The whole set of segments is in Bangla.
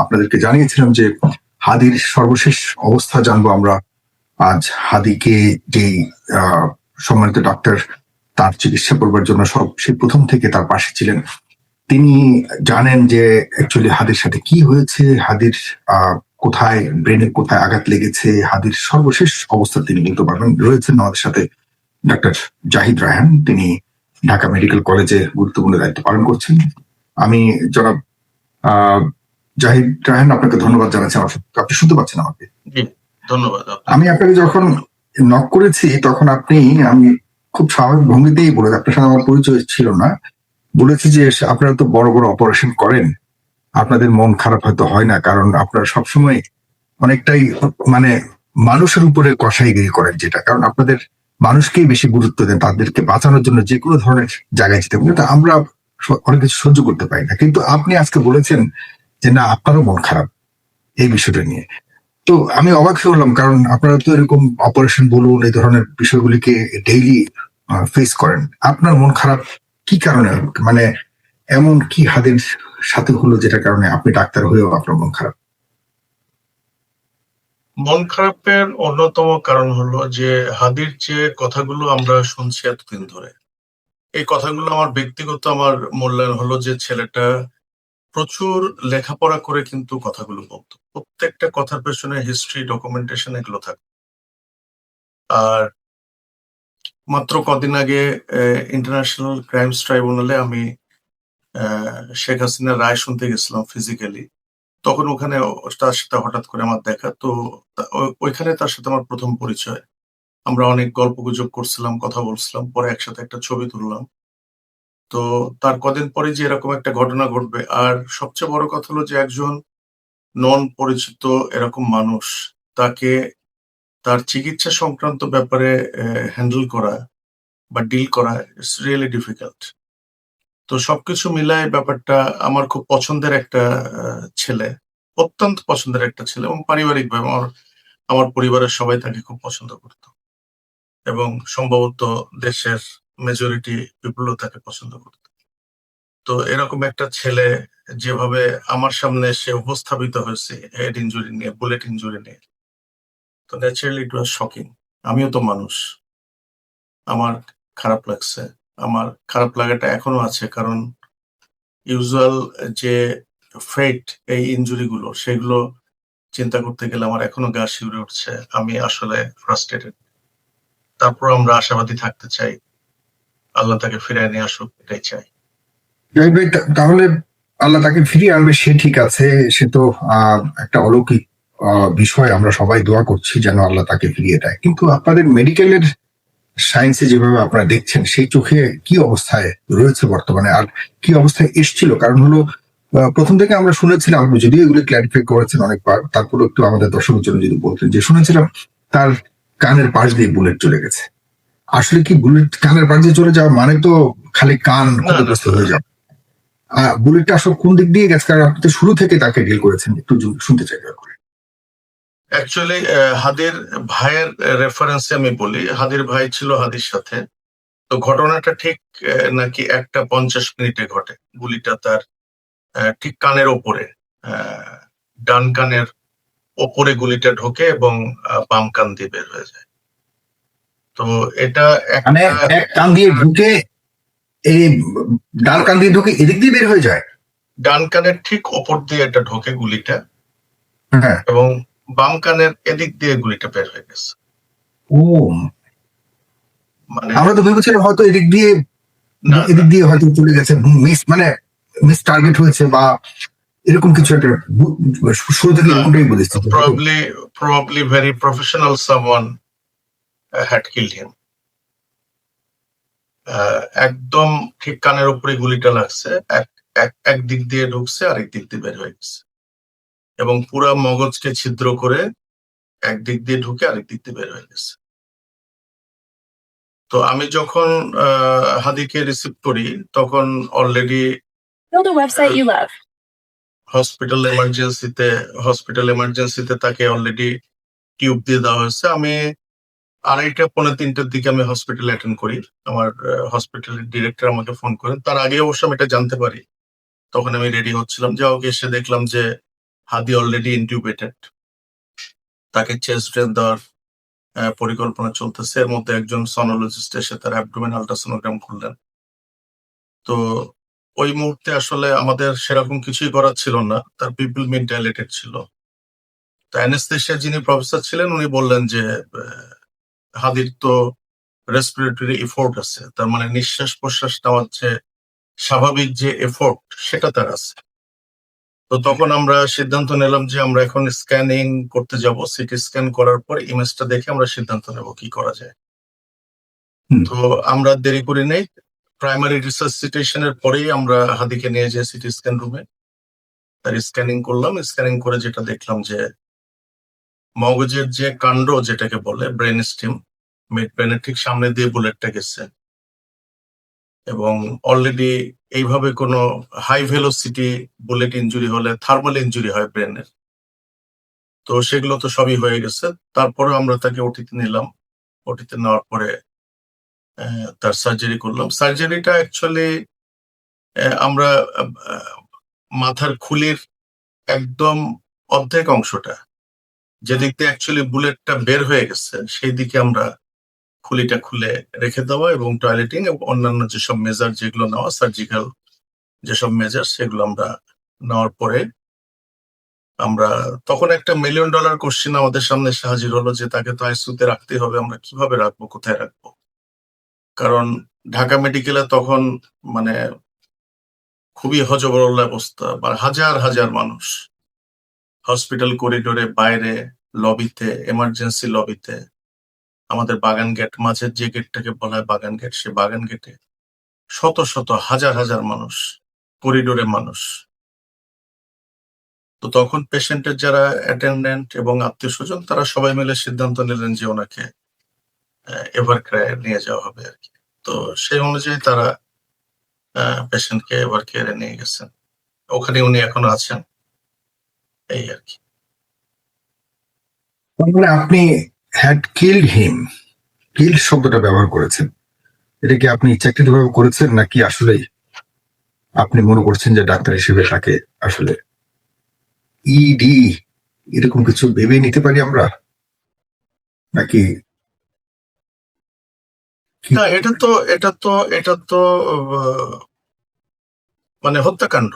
আপনাদেরকে জানিয়েছিলাম যে হাদির সর্বশেষ অবস্থা জানবো আমরা আজ। হাদিকে যেই সম্মানিত ডাক্তার তার চিকিৎসা করবার জন্য সেই প্রথম থেকে তার পাশে ছিলেন, তিনি জানেন যে অ্যাকচুয়ালি হাদির সাথে কি হয়েছে, হাদির কোথায় ব্রেনের কোথায় আঘাত লেগেছে, হাদির সর্বশেষ অবস্থা তিনি বলতে পারবেন। রয়েছেন আমাদের সাথে ডাক্তার জাহিদ রায়হান, তিনি ঢাকা মেডিকেল কলেজে গুরুত্বপূর্ণ দায়িত্ব পালন করছেন। আমি জনাব জাহিদ রায়হান, আপনাকে ধন্যবাদ জানাচ্ছি। আপনি শুনতে পাচ্ছেন আমাকে? ধন্যবাদ। আমি আপনাকে যখন নক করেছি তখন আমি খুব স্বাভাবিক ভঙ্গিতেই বলেছি, আপনার সাথে আমার পরিচয় ছিল না, বলেছি যে আপনারা তো বড় বড় অপারেশন করেন, আপনাদের মন খারাপ হয়তো হয় না, কারণ আপনারা সবসময় অনেকটাই মানে মানুষের উপরে কষাইগিরি করেন, যেটা কারণ আপনাদের মানুষকেই বেশি গুরুত্ব দেন, তাদেরকে বাঁচানোর জন্য যে কোনো ধরনের জায়গায় যেতে পারেন। আমরা অনেক কিছু সহ্য করতে পারি না, কিন্তু আপনি আজকে বলেছেন যে না, আপনারও মন খারাপ এই বিষয়টা নিয়ে। তো আমি অবাক হয়ে হলাম, কারণ আপনারা তো এরকম অপারেশন বলুন এই ধরনের বিষয়গুলিকে ডেইলি ফেস করেন। আপনার মন খারাপ কি কারণে? মানে এমন কি হাদির সাথে হলো যেটার কারণে আপনি ডাক্তার হয়েও আপনার মন খারাপ? মন খারাপের অন্যতম কারণ হলো যে হাদির যে কথাগুলো আমরা শুনছি এতদিন ধরে, এই কথাগুলো আমার ব্যক্তিগত আমার মূল্যায়ন হলো যে ছেলেটা প্রচুর লেখাপড়া করে কিন্তু কথাগুলো বলতো, প্রত্যেকটা কথার পেছনে হিস্ট্রি, ডকুমেন্টেশন এগুলো থাকে। আর মাত্র কদিন আগে ইন্টারন্যাশনাল ক্রাইমস ট্রাইব্যুনালে আমি শেখ হাসিনার রায় শুনতে গেছিলাম ফিজিক্যালি। তখন ওখানে তার সাথে হঠাৎ করে আমার দেখা, তো ওইখানে তার সাথে আমার প্রথম পরিচয়। আমরা অনেক গল্প গুজব করছিলাম, কথা বলছিলাম, পরে একসাথে একটা ছবি তুললাম। তো তার কদিন পরে যে এরকম একটা ঘটনা ঘটবে, আর সবচেয়ে বড় কথা হলো যে একজন নন পরিচিত এরকম মানুষ, তাকে তার চিকিৎসা সংক্রান্ত ব্যাপারে হ্যান্ডেল করা বা ডিল করা ইটস রিয়েলি ডিফিকাল্ট। তো সবকিছু মিলায় ব্যাপারটা আমার খুব পছন্দের একটা ছেলে, অত্যন্ত পছন্দের একটা ছেলে, এবং পারিবারিকভাবে আমার পরিবারের সবাই তাকে খুব পছন্দ করত, এবং সম্ভবত দেশের মেজরিটি পিপলও তাকে পছন্দ করত। তো এরকম একটা ছেলে যেভাবে আমার সামনে সে উপস্থাপিত হয়েছে হেড ইনজুরি নিয়ে, বুলেট ইনজুরি নিয়ে, তো ন্যাচারালি ইট ওয়াজ শকিং। আমিও তো মানুষ, আমার খারাপ লাগছে। আমার খারাপ লাগাটা এখনো আছে, কারণ ইউজুয়াল যে ফেট এই ইনজুরি গুলো, সেগুলো চিন্তা করতে গেলে আমার এখনো গা শিউরে উঠছে। আমি আসলে ফ্রাস্ট্রেটেড। তারপর আমরা আশাবাদী থাকতে চাই, আল্লাহ তাকে ফিরিয়ে নিয়ে আসুক, এটাই চাই। তাহলে আল্লাহ তাকে ফিরিয়ে আনবে, সে ঠিক আছে, সে তো একটা অলৌকিক বিষয়। আমরা সবাই দোয়া করছি যেন আল্লাহ তাকে ফিরিয়ে দেয়। কিন্তু আপনাদের মেডিকেলের সায়েন্সে যেভাবে আপনারা দেখছেন, সেই চোখে কি অবস্থায় রয়েছে বর্তমানে, আর কি অবস্থায় এসছিল? কারণ হলো প্রথম থেকে আমরা শুনেছিলাম, আপনি যদিও এগুলো ক্ল্যারিফাই করেছেন অনেকবার, তারপরে একটু আমাদের দর্শকের জন্য যদি বলতেন, যে শুনেছিলাম তার কানের পাশ দিয়ে বুলেট চলে গেছে। আসলে কি বুলেট কানের পাশ দিয়ে চলে যাওয়া মানে তো খালি কান ক্ষতিগ্রস্ত হয়ে যাবে? বুলেটটা আসলে কোন দিক দিয়ে গেছে? কারণ আপনি তো শুরু থেকে তাকে ডিল করেছেন, একটু শুনতে চাই। অ্যাকচুয়ালি হাদির ভাইয়ের রেফারেন্সে আমি বলি, হাদির ভাই ছিল হাদির সাথে। তো ঘটনাটা ঠিক নাকি 1:50 ঘটে। গুলিটা তার ঠিক কানের ওপরে, ডান কানের ওপরে গুলিটা ঢোকে এবং বাম কান দিয়ে বের হয়ে যায়। তো এটা মানে এক কান দিয়ে ঢুকে এই ডান কান দিয়ে ঢুকে এদিক দিয়ে বের হয়ে যায়? ডান কানের ঠিক ওপর দিয়ে এটা ঢোকে গুলিটা, হ্যাঁ, এবং বাম কানের এদিক দিয়ে গুলিটা বের হয়ে গেছে। ও, মানে আমরা তো ভেবেছিলাম হয়তো এদিক দিয়ে হয়তো চলে গেছে, মিস টার্গেট হয়েছে বা এরকম কিছু একটা। শুরু থেকে এরকমটাই বলেছি। probably very professional someone had killed him. একদম ঠিক কানের উপরে গুলিটা লাগছে, এক দিক দিয়ে ঢুকছে, আরেক দিক দিয়ে বের হয়ে গেছে, এবং পুরা মগজকে ছিদ্র করে একদিক দিয়ে ঢুকে আরেক দিক দিয়ে বের হয়ে গেছে। তো আমি যখন হাদিকে রিসিভ করি, তখন অলরেডি হসপিটাল এমার্জেন্সিতে তাকে অলরেডি টিউব দিয়ে দেওয়া হয়েছে। আমি 2:30-3:45 দিকে আমি হসপিটাল অ্যাটেন্ড করি। আমার হসপিটালের ডিরেক্টর আমাকে ফোন করেন। তার আগে অবশ্য আমি এটা জানতে পারি তখন আমি রেডি হচ্ছিলাম, যা হোক এসে দেখলাম যে হাদি অলরেডি ইনটিউবেটেড, তাকে চেস্ট ড্রেন দেওয়ার পরিকল্পনা চলতেছে। এর মধ্যে একজন সনোলজিস্ট এসে তার অ্যাবডোমেন আল্ট্রাসোনোগ্রাম করলেন। তো ওই মুহূর্তে আসলে আমাদের সেরকম কিছুই করার ছিল না, তার পিপল মিড ডাইলেটেড ছিল। তো অ্যানেস্থেশিয়া যিনি প্রফেসর ছিলেন উনি বললেন যে হাদির তো রেসপিরেটরি এফোর্ট আছে, তার মানে নিঃশ্বাস প্রশ্বাস নেওয়ার যে স্বাভাবিক যে এফোর্ট সেটা তার আছে। তো তখন আমরা সিদ্ধান্ত নিলাম যে আমরা এখন স্ক্যানিং করতে যাব, সিটি স্ক্যান করার পর ইমেজটা দেখে আমরা সিদ্ধান্ত নেব কি করা যায়। হুম। তো আমরা দেরি করি নাই, প্রাইমারি রিসাসিটেশনের পরেই আমরা হাদিকে নিয়ে যাই সিটি স্ক্যান রুমে, তার স্ক্যানিং করলাম। স্ক্যানিং করে যেটা দেখলাম যে মগজের যে কাণ্ড যেটাকে বলে ব্রেন স্টিম, মিড ব্রেনের ঠিক সামনে দিয়ে বুলেটটা গেছে, এবং অলরেডি এইভাবে কোনো হাই ভেলোসিটি বুলেট ইনজুরি হলে থার্মাল ইনজুরি হয় ব্রেনের, তো সেগুলো তো সবই হয়ে গেছে। তারপরে আমরা তাকে ওটিতে নিলাম, ওটিতে নেওয়ার পরে তার সার্জারি করলাম। সার্জারিটা অ্যাকচুয়ালি আমরা মাথার খুলির একদম অর্ধেক অংশটা, যেদিক দিয়ে অ্যাকচুয়ালি বুলেটটা বের হয়ে গেছে, সেই দিকে আমরা খুলিটা খুলে রেখে দেওয়া এবং টয়লেটিং এবং অন্যান্য যেসব মেজার যেগুলো নেওয়া, সার্জিক্যাল যেসব মেজার সেগুলো আমরা নেওয়ার পরে আমরা তখন একটা $1 মিলিয়ন কোশ্চেন আমাদের সামনে এসে হাজির হলো যে তাকে তো আইসিইউতে রাখতে হবে, আমরা কিভাবে রাখবো, কোথায় রাখবো? কারণ ঢাকা মেডিকেলে তখন মানে খুবই হযবরল অবস্থা, বা হাজার হাজার মানুষ হসপিটাল করিডোরে, বাইরে, লবিতে, এমার্জেন্সি লবিতে, আমাদের বাগান গেট, মাঝের যে গেটটাকে বলা হয় বাগান গেট, সে বাগান গেটে শত শত হাজার হাজার মানুষ, করিডোরে মানুষ। তো তখন পেশেন্টের যারা অ্যাটেন্ডেন্ট এবং আত্মীয় স্বজন তারা সবাই মিলে সিদ্ধান্ত নিলেন যে ওনাকে এভারকেয়ারে নিয়ে যাওয়া হবে আর কি। তো সেই অনুযায়ী তারা পেশেন্টকে এভারকেয়ারে নিয়ে গেছেন, ওখানে উনি এখনো আছেন, এই আর কি। তার মানে আপনি হ্যাড কিল্ড হিম, কিল্ড শব্দটা ব্যবহার করেছেন। এটা কি আপনি ইচ্ছাকৃতভাবে করেছেন, নাকি আসলে আপনি মনে করছেন যে ডাক্তার হিসেবে তাকে আসলে ইডি এরকম কিছু ভেবে নিতে পারি আমরা, নাকি কি? না, এটা তো মানে হত্যাকাণ্ড।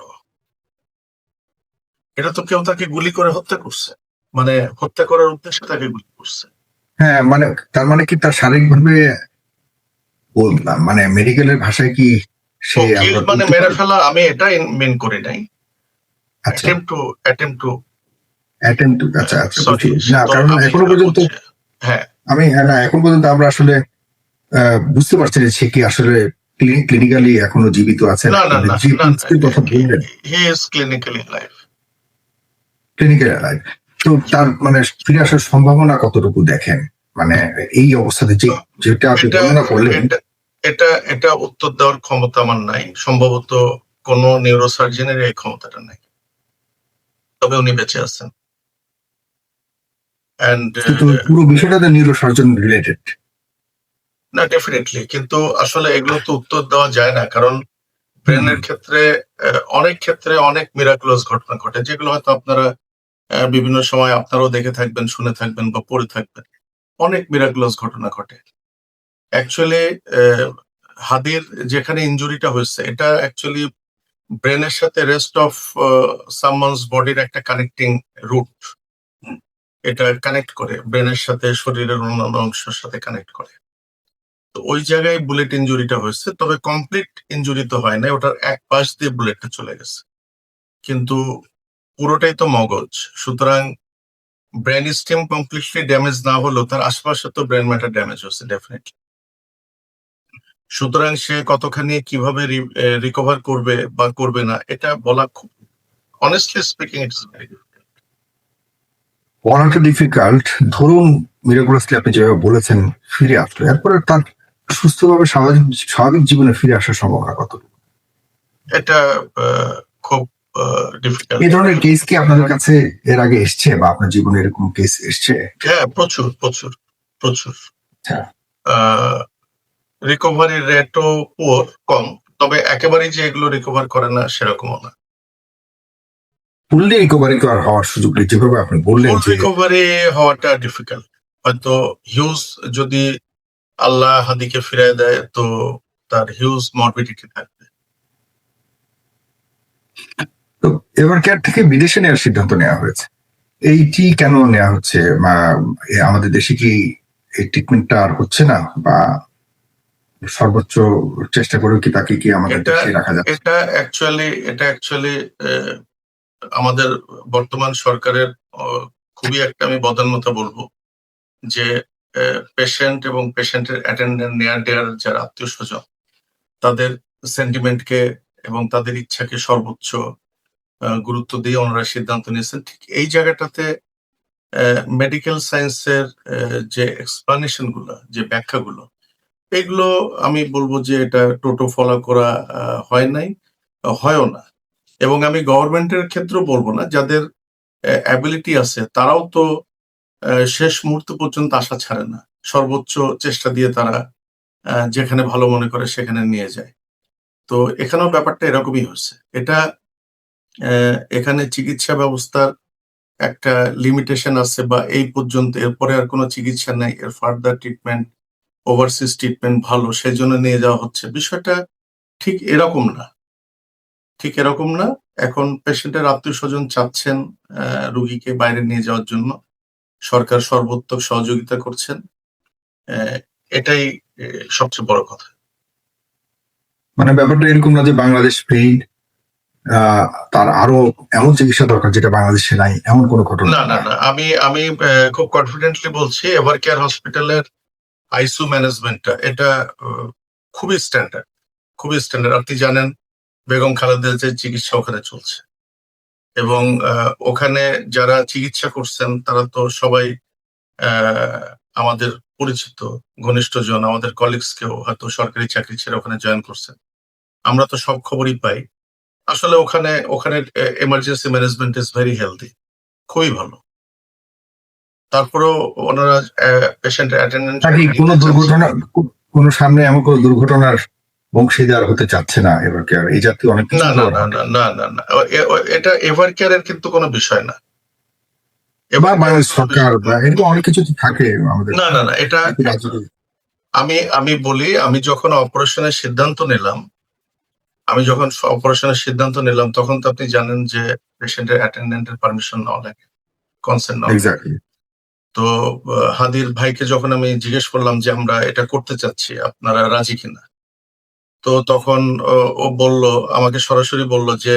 এটা তো কেউ তাকে গুলি করে হত্যা করছে, মানে হত্যা করার উদ্দেশ্যে তাকে গুলি করছে। হ্যাঁ, মানে তার মানে কি তার শারীরিকভাবে বললাম, মানে মেডিকেলের ভাষায় কি সে কিল আমরা মানে বলতে মেরে পারি? ফেলা, আমি এটা মিন করি নাই। আচ্ছা, অ্যাটেম্প টু আচ্ছা আচ্ছা, সরি, বুঝছি না, তো কারণ আমি এখনো পর্যন্ত হ্যাঁ না, এখন পর্যন্ত আমরা আসলে বুঝতে পারছি না সে কি আসলে ক্লিনিক্যালি এখনো জীবিত আছে, না না নাকি না যে না পরিস্থিতির কথা বললেন he is clinically life. Clinical life. তো তার মানে ফিরে আসার সম্ভাবনা কতটুকু দেখেন, মানে এই অবস্থাতে যেটা আপনি এটা বর্ণনা করলেন? এটা এটা এটা উত্তর দেওয়ার ক্ষমতা আমার নাই, সম্ভবত কোন নিউরোসার্জনের এই ক্ষমতাটা নাই, তবে উনি বেঁচে আছেন। অ্যান্ড কিন্তু পুরো বিষয়টা নিউরো সার্জন রিলেটেড। না, ডেফিনেটলি, কিন্তু আসলে এগুলো তো উত্তর দেওয়া যায় না, কারণ ব্রেনের ক্ষেত্রে অনেক ক্ষেত্রে অনেক মিরাকুলাস ঘটনা ঘটে, যেগুলো হয়তো আপনারা বিভিন্ন সময় আপনারাও দেখে থাকবেন, শুনে থাকবেন বা পড়ে থাকবেন। অনেক মিরাকুলাস ঘটনা ঘটে। অ্যাকচুয়ালি হাদির যেখানে ইনজুরিটা হয়েছে এটা অ্যাকচুয়ালি ব্রেনের সাথে রেস্ট অফ সামওয়ানস বডির একটা কানেক্টিং রুট, এটা কানেক্ট করে ব্রেনের সাথে, শরীরের অন্যান্য অংশের সাথে কানেক্ট করে। তো ওই জায়গায় বুলেট ইনজুরিটা হয়েছে, তবে কমপ্লিট ইনজুরি তো হয় না, ওটার এক পাশ দিয়ে বুলেটটা চলে গেছে, কিন্তু পুরোটাই তো মগজ। সুতরাং ব্রেন স্টেম কমপ্লিটলি ড্যামেজ না হলেও তার আশপাশে তো ব্রেন ম্যাটার ড্যামেজ হচ্ছে ডেফিনেটলি। সুতরাং সে কতখানি কিভাবে রিকভার করবে বা করবে না এটা বলা খুব, honestly speaking, it's very difficult. বলাটা ডিফিকাল্ট। ধরুন মিরাকুলাসলি আপনি যেভাবে বলেছেন ফিরে আসলো, এরপরে তার সুস্থভাবে স্বাভাবিক জীবনে ফিরে আসার সম্ভাবনা কতটুকু? এটা খুব ডিফিকাল্ট। এই ধরনের কেস কি আপনাদের কাছে এর আগে এসছে, বা আপনার জীবনে এরকম কেস এসছে? হ্যাঁ, প্রচুর প্রচুর প্রচুর। আচ্ছা। রিকভারি রেটও পুয়ার, কম, তবে একেবারেই যে এগুলো রিকভার করে না সেরকমও না। ফুললি রিকভারি হওয়ার সুযোগ নেই, যেভাবে আপনি বললেন ফুল যে রিকভারি হওয়াটা ডিফিকাল্ট। হয়তো হিউজ, যদি আল্লাহ হাদিকে ফিরায় দেয় তো তার হিউজ মরবিডিটি থাকবে। তো এবার কেয়ার থেকে বিদেশে নেওয়ার সিদ্ধান্ত নেওয়া হয়েছে, এইটি কেন নেওয়া হচ্ছে? আমাদের দেশে কি এই ট্রিটমেন্টটা আর হচ্ছে না, বা সর্বোচ্চ চেষ্টা করে কি তাকে কি আমাদের এটা দেশে রাখা যাচ্ছে? এটা অ্যাকচুয়ালি আমাদের বর্তমান সরকারের খুবই একটা, আমি বদান্যতা বলবো, যে পেশেন্ট এবং পেশেন্টের অ্যাটেন্ডেন্ট নেয়ার দেয়ার যারা আত্মীয় স্বজন, তাদের সেন্টিমেন্টকে এবং তাদের ইচ্ছাকে সর্বোচ্চ গুরুত্ব দিয়ে ওনারা সিদ্ধান্ত নিয়েছেন। ঠিক এই জায়গাটাতে মেডিকেল সায়েন্সের যে এক্সপ্লানেশন গুলো, যে ব্যাখ্যাগুলো, এগুলো আমি বলবো যে এটা টোটো ফলো করা হয় নাই, হয়ও না। এবং আমি গভর্নমেন্টের ক্ষেত্রেও বলবো না, যাদের অ্যাবিলিটি আছে তারাও তো শেষ মুহূর্ত পর্যন্ত আশা ছাড়ে না, সর্বোচ্চ চেষ্টা দিয়ে তারা যেখানে ভালো মনে করে সেখানে নিয়ে যায়। তো এখানেও ব্যাপারটা এরকমই হচ্ছে। এটা এখানে চিকিৎসা ব্যবস্থার একটা লিমিটেশন আছে, বা এই পর্যন্ত, এরপরে আর কোনো চিকিৎসা নাই, এর ফার্দার ট্রিটমেন্ট, ওভারসিজ ট্রিটমেন্ট ভালো, সেজন্য নিয়ে যাওয়া হচ্ছে। বিষয়টা ঠিক এরকম না, ঠিক এরকম না। এখন পেশেন্টের আত্মীয় স্বজন চাচ্ছেন রুগীকে বাইরে নিয়ে যাওয়ার জন্য, সরকার সর্বোত্তক সহযোগিতা করছেন। আহ, এটাই সবচেয়ে বড় কথা। মানে ব্যাপারটা এরকম না যে বাংলাদেশ পেইড, তার আরো এমন চিকিৎসা দরকার যেটা বাংলাদেশে নাই, এমন কোনো ঘটনা না, না, না। না, আমি আমি খুব কনফিডেন্টলি বলছি, এভার কেয়ার হসপিটালের আইসিইউ ম্যানেজমেন্টটা এটা খুবই স্ট্যান্ডার্ড, খুবই স্ট্যান্ডার্ড। আপনি জানেন বেগম খালেদা জিয়ার চিকিৎসা ওখানে চলছে, এবং ওখানে যারা চিকিৎসা করছেন তারা তো সবাই আহ, আমাদের পরিচিত ঘনিষ্ঠজন, আমাদের কলিগস কেও হয়তো সরকারি চাকরি ছেড়ে ওখানে জয়েন করছেন। আমরা তো সব খবরই পাই। আসলে ওখানে ওখানে emergency management is very healthy, খুবই ভালো। তারপরেও ওনারা পেশেন্টের অ্যাটেন্ডেন্স নাকি কোনো নিতে চাচ্ছেন। দুর্ঘটনা, কোনো সামনে এমন কোনো দুর্ঘটনার অংশীদার হতে চাচ্ছে না এবার কেয়ার, এই জাতীয় অনেক কিছু না, তো না, আবার না, ঘটে। না, না, না, না, এটা এভার কেয়ারের কিন্তু কোনো বিষয় না। বা এভার কেয়ারের বাংলাদেশ কোনো সরকার, বিষয় বা না। এরকম অনেক কিছু তো থাকে আমাদের না, না, না, এটা একই রাজ্যে। আমি আমি বলি, আমি যখন অপারেশনের সিদ্ধান্ত নিলাম, তখন তো আপনি জানেন যে পেশেন্টের অ্যাটেন্ডেন্টের পারমিশন নেওয়া লাগে, কনসেন্ট নেওয়া লাগে। এক্স্যাক্টলি। তো হাদির ভাইকে যখন আমি জিজ্ঞেস করলাম যে আমরা এটা করতে চাচ্ছি, আপনারা রাজি কিনা, তো তখন ও বলল, আমাকে সরাসরি বলল যে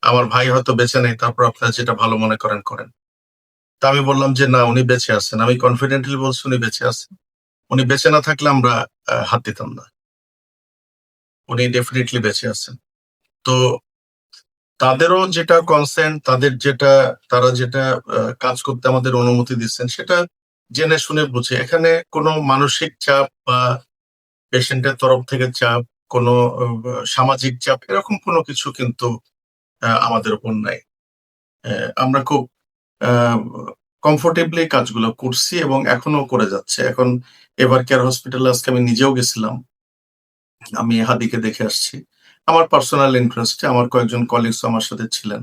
আমার ভাই হয়তো বেঁচে নেই, তারপর আপনারা যেটা ভালো মনে করেন করেন। তা আমি বললাম যে না, উনি বেঁচে আছেন, আমি কনফিডেন্টলি বলছি উনি বেঁচে আছেন। উনি বেঁচে না থাকলে আমরা হাত দিতাম না। উনি ডেফিনেটলি বেঁচে আছেন। তো তাদেরও যেটা কনসেন্ট, তারা যেটা কাজ করতে আমাদের অনুমতি দিচ্ছেন, সেটা জেনে শুনে বুঝে। এখানে কোনো মানসিক চাপ বা পেশেন্টের তরফ থেকে চাপ, কোনো সামাজিক চাপ, এরকম কোনো কিছু কিন্তু আমাদের উপর নাই। আমরা খুব কমফোর্টেবলি কাজগুলো করছি এবং এখনো করে যাচ্ছে। এখন এভার কেয়ার হসপিটালে আজকে আমি নিজেও গেছিলাম, আমি হাদিকে দেখে আসছি। আমার পার্সোনাল ইন্টারেস্টে আমার কয়েকজন কলিগস আমার সাথে ছিলেন,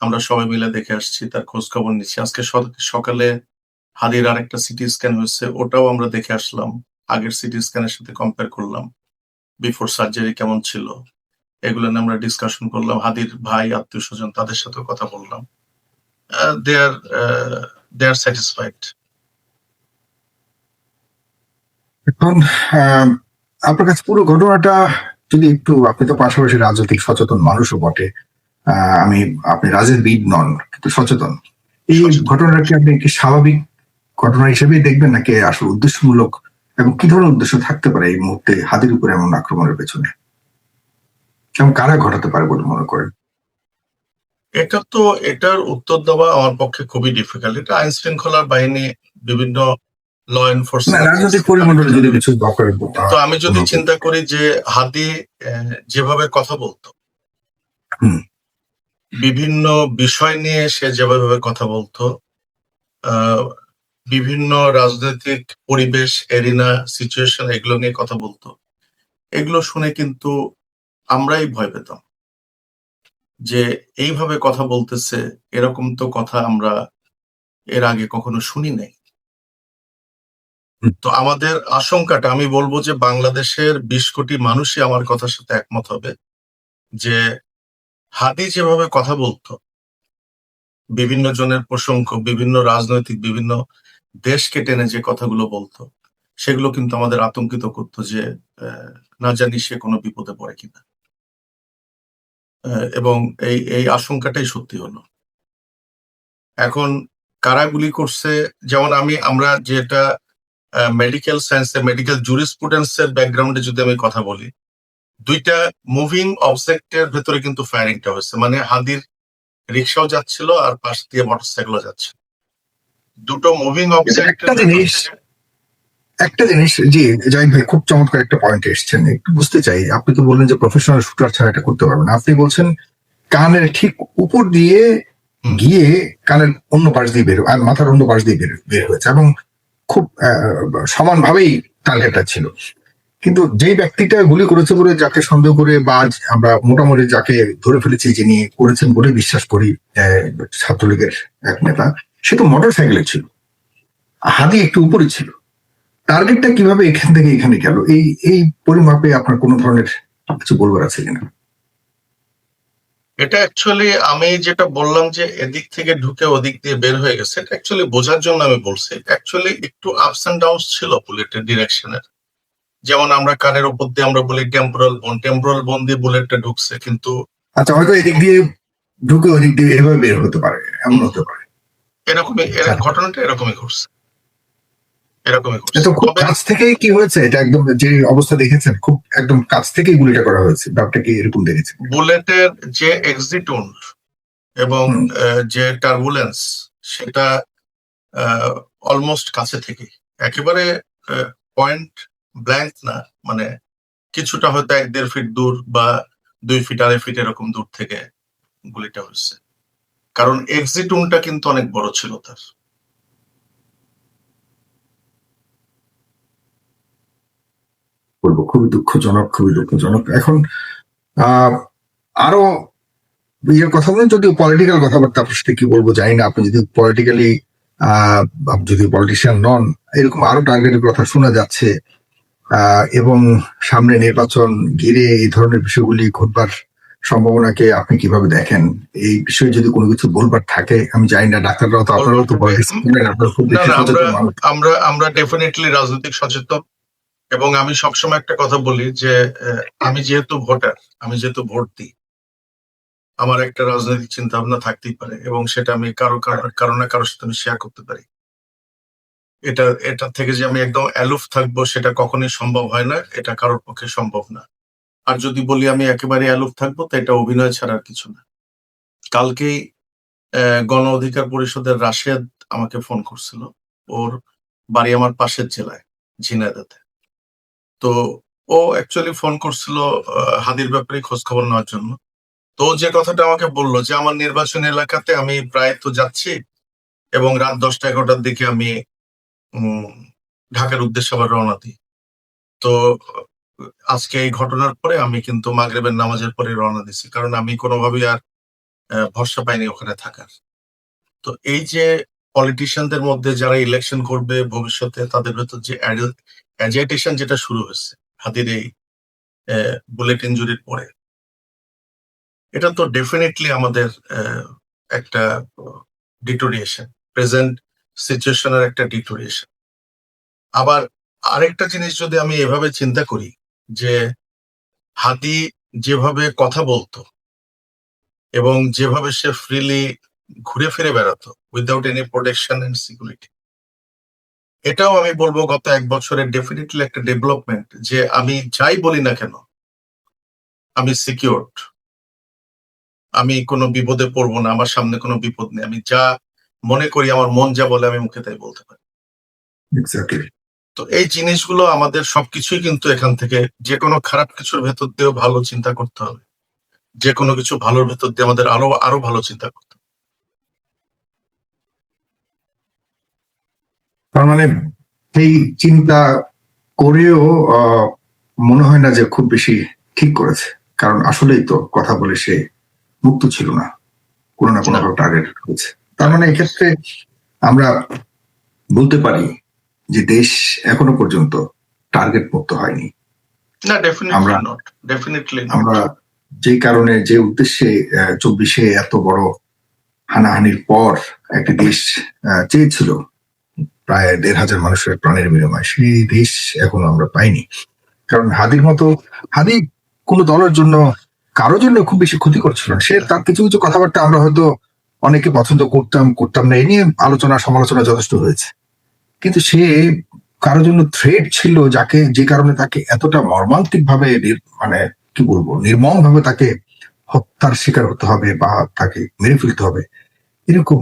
আমরা সবাই মিলে দেখে আসছি, তার খোঁজ খবর নিচ্ছি। আজকে সকালে হাদির আরেকটা সিটি স্ক্যান হয়েছে, ওটাও আমরা দেখে আসলাম। আগের সিটি স্ক্যানের সাথে কম্পেয়ার করলাম, বিফোর সার্জারি কেমন ছিল, এগুলো নিয়ে আমরা ডিসকাশন করলাম। হাদির ভাই, আত্মীয় স্বজন, তাদের সাথে কথা বললাম। দে আর দে আর স্যাটিসফাইড। এখন আহ, আপনার কাছে পুরো ঘটনাটা যদি একটু, আপনি তো পাশাপাশি রাজনৈতিক সচেতন মানুষও বটে, আপনি রাজনীতিবিদ নন কিন্তু সচেতন, এই সচেতন। ঘটনাটাকে আপনি কি স্বাভাবিক ঘটনা হিসেবেই দেখবেন, নাকি আসলে উদ্দেশ্যমূলক, এবং কি ধরনের উদ্দেশ্য থাকতে পারে এই মুহূর্তে হাদির উপরে এমন আক্রমণের পেছনে, এবং কারা ঘটাতে পারে বলে মনে করেন? এটার উত্তর দেওয়া আমার পক্ষে খুবই ডিফিকাল্ট। এটা আইন শৃঙ্খলা বাহিনী, বিভিন্ন ল না, এনফোর্সমেন্ট রাজনৈতিক এজেন্সি তারা পরিমণ্ডলে যদি জানবে। কিছু বকের তো আমি যদি কোনো। চিন্তা করি যে হাদি যেভাবে কথা বলতো, হুম। বিভিন্ন বিষয় নিয়ে সে যেভাবে কথা বলতো, আহ, বিভিন্ন রাজনৈতিক পরিবেশ, এরিনা, সিচুয়েশন, এগুলো নিয়ে কথা বলতো, এগুলো শুনে কিন্তু আমরাই ভয় পেতাম। যে এইভাবে কথা বলতেছে, এরকম তো কথা আমরা এর আগে কখনো শুনি নাই। হুম। তো আমাদের আশঙ্কাটা, আমি বলবো যে বাংলাদেশের ২০ কোটি মানুষই আমার কথার সাথে একমত হবে যে হাদি যেভাবে কথা বলতো, বিভিন্ন জনের প্রসঙ্গ, বিভিন্ন রাজনৈতিক, বিভিন্ন দেশকে টেনে যে কথাগুলো বলতো, সেগুলো কিন্তু আমাদের আতঙ্কিত করতো যে না জানি সে কোনো বিপদে পড়ে কিনা। এবং এই আশঙ্কাটাই সত্যি হলো। এখন কারা গুলি করছে, যেমন আমরা যেটা মেডিকেল সায়েন্সে, মেডিকেল জুরিসপ্রুডেন্স এর ব্যাকগ্রাউন্ডে যদি আমি কথা বলি, ২ টা মুভিং অবজেক্টের ভেতরে কিন্তু ফায়ারিংটা হয়েছে। মানে হাদির রিক্সাও যাচ্ছিল আর পাশ দিয়ে মোটরসাইকেলও যাচ্ছে। দুটো মুভিং অবজেক্টের একটা জিনিস জি, জাহিদ ভাই খুব চমৎকার একটা পয়েন্ট এসেছেন, একটু বুঝতে চাই। আপনি তো বললেন যে প্রফেশনাল শুটার ছাড়া এটা করতে পারবেন না। আপনি বলছেন কানের ঠিক উপর দিয়ে গিয়ে কানের অন্য পাশ দিয়ে বের আর মাথার অন্য পাশ দিয়ে বের হয়েছে এবং খুব সমানভাবেই টার্গেটটা ছিল। কিন্তু যে ব্যক্তিটা গুলি করেছে বলে যাকে সন্দেহ করে বা আমরা মোটামুটি যাকে ধরে ফেলেছি যিনি করেছেন বলে বিশ্বাস করি, ছাত্রলীগের এক নেতা, সে তো মোটর সাইকেলে ছিল, হাদি একটু উপরে ছিল। টার্গেটটা কিভাবে এখান থেকে এখানে গেল, এই পরিমাপে আপনার কোন ধরনের কিছু বলবার আছে কিনা? এটা অ্যাকচুয়ালি আমি যেটা বললাম যে এদিক থেকে ঢুকে ওদিক দিয়ে বের হয়ে গেছে, এটা অ্যাকচুয়ালি বোঝার জন্য আমি বলছি। অ্যাকচুয়ালি একটু আপস এন্ড ডাউনস ছিল বুলেটের ডিরেকশনের। যেমন আমরা কানের উপর দিয়ে আমরা বলি টেম্পোরাল বোন দিয়ে বুলেটটা ঢুকছে, কিন্তু আচ্ছা, হয়তো এদিক দিয়ে ঢুকে ওদিক দিয়ে এভাবে বের হতে পারে, এমন হতে পারে। এরকমই আচ্ছা, ঘটনাটা এরকমই ঘটছে। এটা খুব তবে কাছ থেকেই কি হয়েছে, এটা একদম যে অবস্থা দেখেছেন খুব একদম কাছ থেকেই গুলিটা করা হয়েছে, ব্যাপারটা কি এরকম দেখেছেন? বুলেটের যে এক্সিটুন এবং হুম। যে টার্বুলেন্স, সেটা অলমোস্ট কাছে থেকেই, একেবারে পয়েন্ট ব্ল্যাঙ্ক না, মানে কিছুটা হয়তো ১-১.৫ ফিট দূর বা ২ ফিট ২.৫ ফিট এরকম দূর থেকে গুলিটা হচ্ছে। কারণ এক্সিটুনটা কিন্তু অনেক বড় ছিল তার। বলবো খুবই দুঃখজনক, খুবই দুঃখজনক। এখন আহ আরো ইয়ের কথা বলেন, যদিও পলিটিক্যাল কথাবার্তা আপনার সাথে কি বলবো জানি না, আপনি যদি পলিটিক্যালি যদি পলিটিশিয়ান নন, এরকম আরো টার্গেটের কথা শোনা যাচ্ছে। এবং সামনে নির্বাচন ঘিরে এই ধরনের বিষয়গুলি ঘটবার সম্ভাবনাকে আপনি কিভাবে দেখেন? এই বিষয়ে যদি কোনো কিছু বলবার থাকে, আমি জানি না, ডাক্তাররাও তো, আপনারাও তো পলিটিক্স করেন, আপনারা খুব না বেশি না, সচেতন মানুষ। আমরা ডেফিনেটলি রাজনৈতিক সচেতন, এবং আমি সবসময় একটা কথা বলি যে আমি যেহেতু ভোটার, আমি যেহেতু ভোট দিই, আমার একটা রাজনৈতিক চিন্তা ভাবনা থাকতেই পারে, এবং সেটা আমি কারো না কারোর সাথে আমি শেয়ার করতে পারি। এটা থেকে যে আমি একদম অ্যালুফ থাকবো, সেটা কখনোই সম্ভব হয় না, এটা কারোর পক্ষে সম্ভব না। আর যদি বলি আমি একেবারে অ্যালুফ থাকবো, তো এটা অভিনয় ছাড়া আর কিছু না। কালকেই গণ অধিকার পরিষদের রাশেদ আমাকে ফোন করছিল। ওর বাড়ি আমার পাশের জেলায়, ঝিনাইদহে। তো ও অ্যাকচুয়ালি ফোন করছিল হাদির ব্যাপারে খোঁজ খবর নেওয়ার জন্য। তো ও যে কথাটা আমাকে বললো যে আমার নির্বাচনী এলাকাতে আমি প্রায় তো যাচ্ছি, এবং রাত ১০টা-১১টার দিকে আমি উম ঢাকার উদ্দেশ্যে আবার রওনা দিই। তো আজকে এই ঘটনার পরে আমি কিন্তু মাগরিবের নামাজের পরে রওনা দিছি। কারণ আমি কোনোভাবেই আর ভরসা পাইনি ওখানে থাকার। তো এই যে পলিটিশিয়ানদের মধ্যে যারা ইলেকশন করবে ভবিষ্যতে, তাদের ভেতর যে অ্যাজিটেশন যেটা শুরু হয়েছে হাদির এই বুলেট ইনজুরির পরে, এটা তো ডেফিনেটলি আমাদের একটা ডিটোরিয়েশন, প্রেজেন্ট সিচুয়েশনের একটা ডিটোরিয়েশন। আবার আরেকটা জিনিস যদি আমি এভাবে চিন্তা করি যে হাদি যেভাবে কথা বলতো এবং যেভাবে সে ফ্রিলি ঘুরে ফিরে বেড়াতো without any protection and security, এটাও আমি বলবো গত ১ বছরের ডেফিনেটলি একটা ডেভেলপমেন্ট, যে আমি যাই বলি না কেন আমি সিকিউরড, আমি কোনো বিপদে পড়বো না, আমার সামনে কোনো বিপদ নেই, আমি যা মনে করি, আমার মন যা বলে আমি মুখে তাই বলতে পারি। এক্স্যাক্টলি। তো এই জিনিসগুলো আমাদের সবকিছুই কিন্তু এখান থেকে, যে কোনো খারাপ কিছুর ভেতর দিয়েও ভালো চিন্তা করতে হবে, যে কোনো কিছু ভালোর ভেতর দিয়ে আমাদের আরো আরো ভালো চিন্তা করতে হবে। তার মানে এই চিন্তা করেও মনে হয় না যে খুব বেশি ঠিক করেছে, কারণ আসলেই তো কথা বলে সে মুক্ত ছিল না, কোনো না কোনো না। টার্গেট হয়েছে। তার মানে এক্ষেত্রে আমরা বলতে পারি যে দেশ এখনো পর্যন্ত টার্গেট মুক্ত হয়নি। না, ডেফিনেটলি আমরা নট, ডেফিনেটলি নট। আমরা যে কারণে যে উদ্দেশ্যে 24-এ এত বড় হানাহানির পর একটি দেশ চেয়েছিল প্রায় 1,500 মানুষের প্রাণের বিনিময়, সেই দেশ এখনো আমরা পাইনি। কারণ হাদির মতো, হাদি কোনো দলের জন্য কারোর জন্য খুব বেশি ক্ষতি করছিল না। সে তার কিছু কিছু কথাবার্তা আমরা হয়তো অনেকে পছন্দ করতাম না, এ নিয়ে আলোচনা সমালোচনা যথেষ্ট হয়েছে, কিন্তু সে কারোর জন্য থ্রেট ছিল, যে কারণে তাকে এতটা মর্মান্তিক ভাবে মানে কি বলবো, নির্মম ভাবে তাকে হত্যার শিকার হতে হবে বা তাকে মেরে ফেলতে হবে, এরকম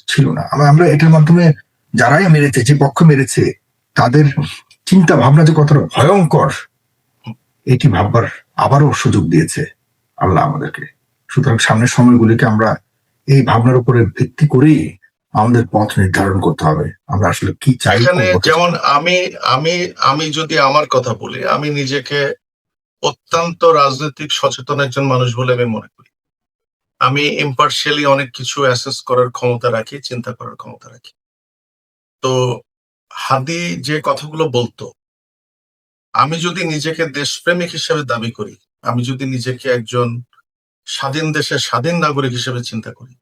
ছিল না। আমরা এটার মাধ্যমে যারাই মেরেছে, যে পক্ষ মেরেছে, তাদের চিন্তা ভাবনা যে কতটা ভয়ঙ্কর এটি ভাববার আবারও সুযোগ দিয়েছে আল্লাহ আমাদেরকে। সুতরাং সামনের সময়গুলিকে আমরা এই ভাবনার উপরে ভিত্তি করেই আমাদের পথ নির্ধারণ করতে হবে, আমরা আসলে কি চাই। এখানে যেমন আমি আমি আমি যদি আমার কথা বলি, আমি নিজেকে অত্যন্ত রাজনৈতিক সচেতন একজন মানুষ বলে আমি মনে করি। আমি ইম্পার্শিয়ালি অনেক কিছু অ্যাসেস করার ক্ষমতা রাখি, চিন্তা করার ক্ষমতা রাখি। তো হাদি যে কথাগুলো বলতো, আমি যদি নিজেকে দেশপ্রেমিক হিসেবে দাবি করি, আমি যদি নিজেকে একজন স্বাধীন দেশের স্বাধীন নাগরিক হিসেবে চিন্তা করি,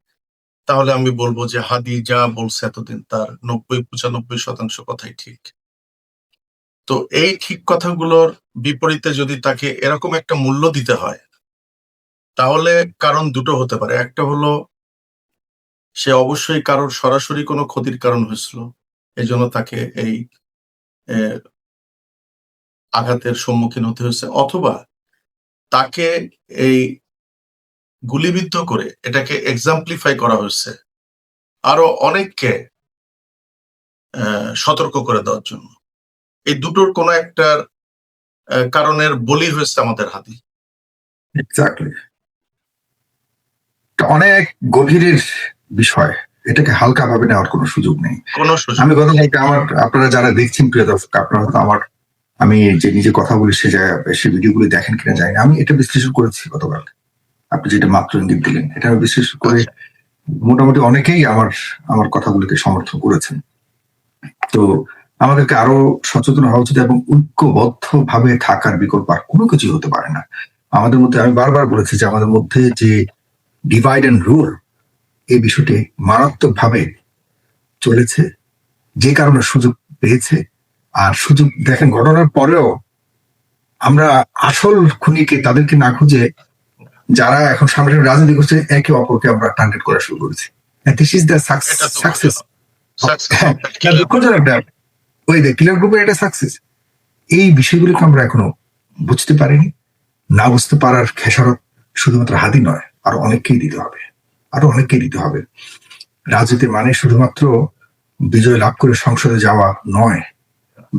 তাহলে আমি বলবো যে হাদি যা বলছে এতদিন তার 90-95% কথাই ঠিক। তো এই ঠিক কথাগুলোর বিপরীতে যদি তাকে এরকম একটা মূল্য দিতে হয়, তাহলে কারণ দুটো হতে পারে। একটা হলো সে অবশ্যই কারোর সরাসরি কোনো ক্ষতির কারণ হয়েছিল, এই জন্য তাকে এই আঘাতের সম্মুখীন হতে হয়েছে, অথবা তাকে এই গুলিবিদ্ধ করে এটাকে এক্সাম্পলিফাই করা হয়েছে আরো অনেককে সতর্ক করে দেওয়ার জন্য। এই দুটোর কোনো একটার কারণের বলি হয়েছে আমাদের হাদি। এক্স্যাক্টলি, অনেক গভীরের বিষয়, এটাকে হালকা ভাবে নেওয়ার কোনো সুযোগ নেই। আমি গতকালকে আপনারা যারা দেখছেন প্রিয় দর্শক, আপনারা হয়তো আমি যে নিজে কথা বলি সে ভিডিওগুলি দেখেন কিনা জানি না, আমি এটা বিশ্লেষণ করেছি গতকাল। আপনি যেটা মাত্র ইঙ্গিত দিলেন, এটা আমি বিশ্লেষণ করে মোটামুটি অনেকেই আমার কথাগুলিকে সমর্থন করেছেন। তো আমাদেরকে আরো সচেতন হওয়া উচিত এবং ঐক্যবদ্ধ ভাবে থাকার বিকল্প আর কোনো কিছুই হতে পারে না আমাদের মধ্যে। আমি বারবার বলেছি যে আমাদের মধ্যে যে ডিভাইড অ্যান্ড রুল, এই বিষয়টি মারাত্মক ভাবে চলেছে, যে কারণে সুযোগ পেয়েছে। আর সুযোগ দেখেন, ঘটনার পরেও আমরা আসল খুনিকে তাদেরকে না খুঁজে, যারা এখন সামনে রাজনীতি করছে, একে অপরকে আমরা টার্গেট করা শুরু করেছি। This is the success. দুঃখজনক, ওই কিলার গ্রুপের এটা সাকসেস। এই বিষয়গুলোকে আমরা এখনো বুঝতে পারিনি। না বুঝতে পারার খেসারত শুধুমাত্র হাদি নয়, আরো অনেককেই দিতে হবে। রাজনীতি মানে শুধুমাত্র বিজয় লাভ করে সংসদে যাওয়া নয়,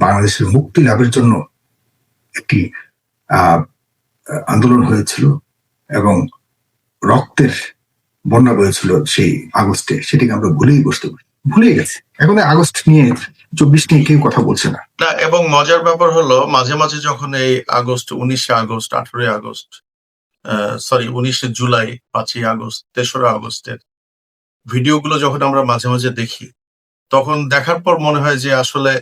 বাংলাদেশের মুক্তি লাভের জন্য একটি আন্দোলন হয়েছিল এবং রক্তের বন্যা বয়েছিল সেই আগস্টে, সেটাকে আমরা ভুলে গেছি। এখন আগস্ট নিয়ে 24 নিয়ে কেউ কথা বলছে না। এবং মজার ব্যাপার হলো, মাঝে মাঝে যখন এই আগস্ট, 19শে আগস্ট, 18ই আগস্ট, 19শে জুলাই, 5ই আগস্ট, 3রা আগস্টের ভিডিওগুলো যখন আমরা মাঝে মাঝে দেখি, তখন দেখার পর মনে হয় যে আসলে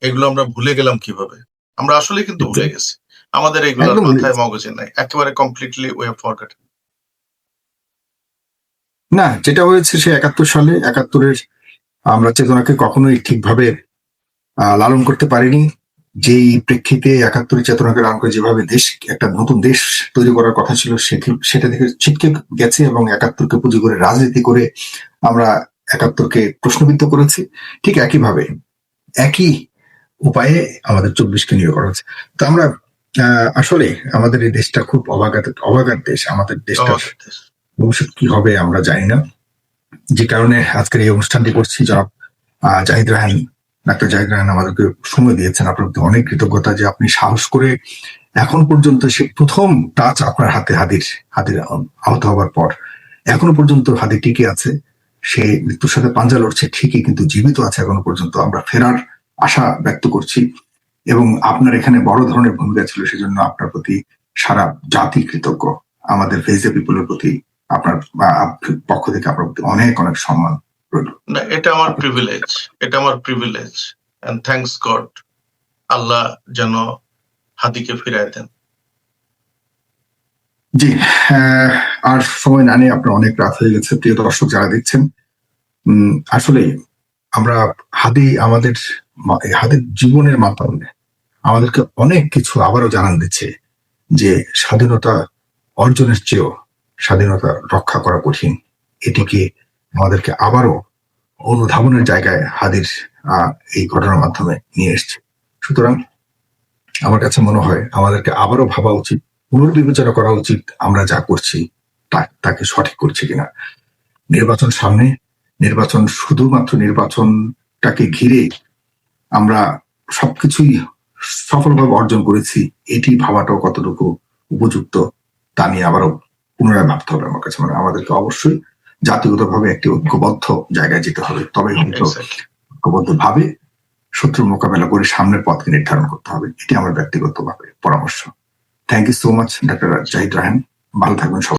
এগুলো আমরা ভুলে গেলাম কিভাবে। আমরা আসলে কিন্তু ভুলে গেছি, আমাদের এগুলোর মাথায় মগজে নাই, একেবারে কমপ্লিটলি উই হ্যাভ ফরগটন। না, যেটা হয়েছে সে 71 সালে, 71-এর আমরা চেতনাকে কখনোই ঠিকভাবে লালন করতে পারিনি। যেই প্রেক্ষিতে 71-এর চেতনাকে লালন করে যেভাবে একটা নতুন দেশ তৈরি করার কথা ছিল, সেটা থেকে ছিটকে গেছে এবং 71-কে পুঁজি করে রাজনীতি করে আমরা 71-কে প্রশ্নবিদ্ধ করেছি। ঠিক একইভাবে একই উপায়ে আমাদের 24-কে নিয়োগ করা হচ্ছে। তো আমরা আসলে আমাদের এই দেশটা খুব অবাগাত দেশ। আমাদের দেশটার ভবিষ্যৎ কি হবে আমরা জানি না, যে কারণে আজকের এই অনুষ্ঠানটি করছি। জনাব ডাক্তার জাহিদ রায়হান আমাদেরকে সময় দিয়েছেন, আপনার প্রতি অনেক কৃতজ্ঞতা যে আপনি সাহস করে এখন পর্যন্ত, সে প্রথম টাচ আপনার হাদির আহত হবার পর এখনো পর্যন্ত হাদি টিকে আছে। সে মৃত্যুর সাথে পাঞ্জা লড়ছে ঠিকই, কিন্তু জীবিত আছে এখনো পর্যন্ত। আমরা ফেরার আশা ব্যক্ত করছি এবং আপনার এখানে বড় ধরনের ভূমিকা ছিল, সেজন্য আপনার প্রতি সারা জাতি কৃতজ্ঞ, আমাদের ফেস দ্য পিপলের প্রতি আপনার পক্ষ থেকে আপনার প্রতি অনেক অনেক সম্মান রইল। না, এটা আমার প্রিভিলেজ, এটা আমার প্রিভিলেজ। এন্ড থ্যাঙ্কস গড, আল্লাহ যেন হাদিকে ফিরায় দেন। জি, আর সময় না নিয়ে আপনার অনেক রাত হয়ে গেছে। প্রিয় দর্শক যারা দেখছেন, আসলে আমরা হাদির জীবনের মাধ্যমে আমাদেরকে অনেক কিছু আবারও জানান দিচ্ছে যে স্বাধীনতা অর্জনের চেয়েও স্বাধীনতা রক্ষা করা কঠিন। এটিকে আমাদেরকে আবারও অনুধাবনের জায়গায় হাদির এই ঘটনার মাধ্যমে নিয়ে এসছে। সুতরাং আমার কাছে মনে হয় আমাদেরকে আবারও ভাবা উচিত, পুনর্বিবেচনা করা উচিত আমরা যা করছি তাকে সঠিক করছি কিনা। নির্বাচন সামনে, নির্বাচন শুধুমাত্র নির্বাচনটাকে ঘিরে আমরা সবকিছুই সফলভাবে অর্জন করেছি এটি ভাবাটাও কতটুকু উপযুক্ত তা নিয়ে আবারও পুনরায় ভাবতে হবে। আমার কাছে মানে আমাদেরকে অবশ্যই জাতিগতভাবে একটি ঐক্যবদ্ধ জায়গায় যেতে হবে, তবে ঐক্যবদ্ধ ভাবে শত্রুর মোকাবেলা করে সামনের পথকে নির্ধারণ করতে হবে। এটি আমার ব্যক্তিগতভাবে পরামর্শ। Thank you so much doctor Zahid Raihan, ভালো থাকবেন সবাই।